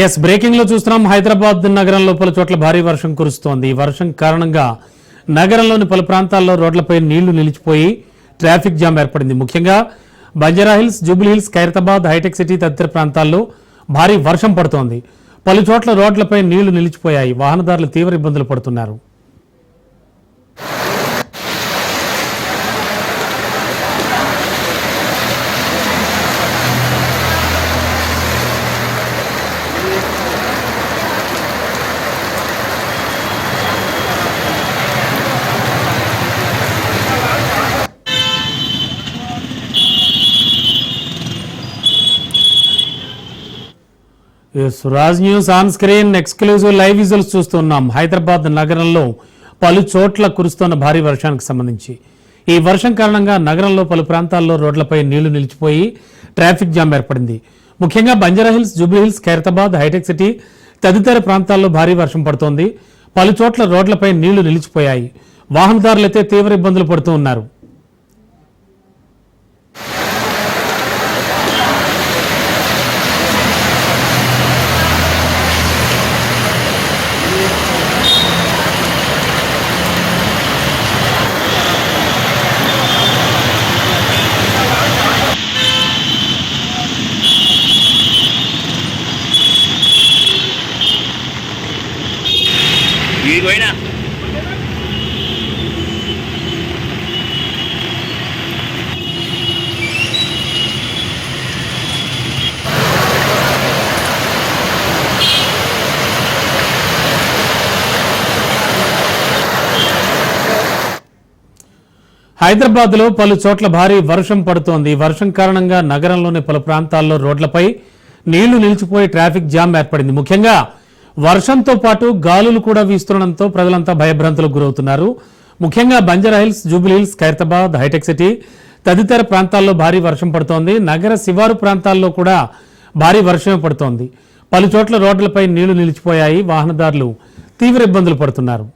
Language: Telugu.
ఎస్ బ్రేకింగ్ లో చూస్తున్నాం. హైదరాబాద్ నగరంలో పలు చోట్ల భారీ వర్షం కురుస్తోంది. ఈ వర్షం కారణంగా నగరంలోని పలు ప్రాంతాల్లో రోడ్లపై నీళ్లు నిలిచిపోయి ట్రాఫిక్ జామ్ ఏర్పడింది. ముఖ్యంగా బంజారాహిల్స్, జూబ్లీహిల్స్, ఖైరతాబాద్, హైటెక్ సిటీ తదితర ప్రాంతాల్లో భారీ వర్షం పడుతోంది. పలు చోట్ల రోడ్లపై నీళ్లు నిలిచిపోయాయి. వాహనదారులు తీవ్ర ఇబ్బందులు పడుతున్నారు. Raj news on screen exclusive live visuals చూస్తున్నాం. హైదరాబాద్ నగరంలో పలు చోట్ల కురుస్తున్న భారీ వర్షానికి సంబంధించి ఈ వర్షం కారణంగా నగరంలో పలు ప్రాంతాల్లో రోడ్లపై నీళ్లు నిలిచిపోయి ట్రాఫిక్ జామ్ ఏర్పడింది. ముఖ్యంగా బంజారాహిల్స్, జూబ్లీహిల్స్, ఖైరతాబాద్, హైటెక్ సిటీ తదితర ప్రాంతాల్లో భారీ వర్షం పడుతోంది. పలు చోట్ల రోడ్లపై నీళ్లు నిలిచిపోయాయి. వాహనదారులైతే తీవ్ర ఇబ్బందులు పడుతూ ఉన్నారు. హైదరాబాద్ లో పలు చోట్ల భారీ వర్షం పడుతోంది. వర్షం కారణంగా నగరంలోని పలు ప్రాంతాల్లో రోడ్లపై నీళ్లు నిలిచిపోయి ట్రాఫిక్ జామ్ ఏర్పడింది. ముఖ్యంగా వర్షంతో పాటు గాలులు కూడా వీస్తుండడంతో ప్రజలంతా భయభ్రాంతులకు గురవుతున్నారు. ముఖ్యంగా బంజారాహిల్స్, జూబ్లీహిల్స్, ఖైరతాబాద్, హైటెక్ సిటీ తదితర ప్రాంతాల్లో భారీ వర్షం పడుతోంది. నగర శివారు ప్రాంతాల్లో కూడా భారీ వర్షం పడుతోంది. పలు చోట్ల రోడ్లపై నీళ్లు నిలిచిపోయాయి. వాహనదారులు తీవ్ర ఇబ్బందులు పడుతున్నారు.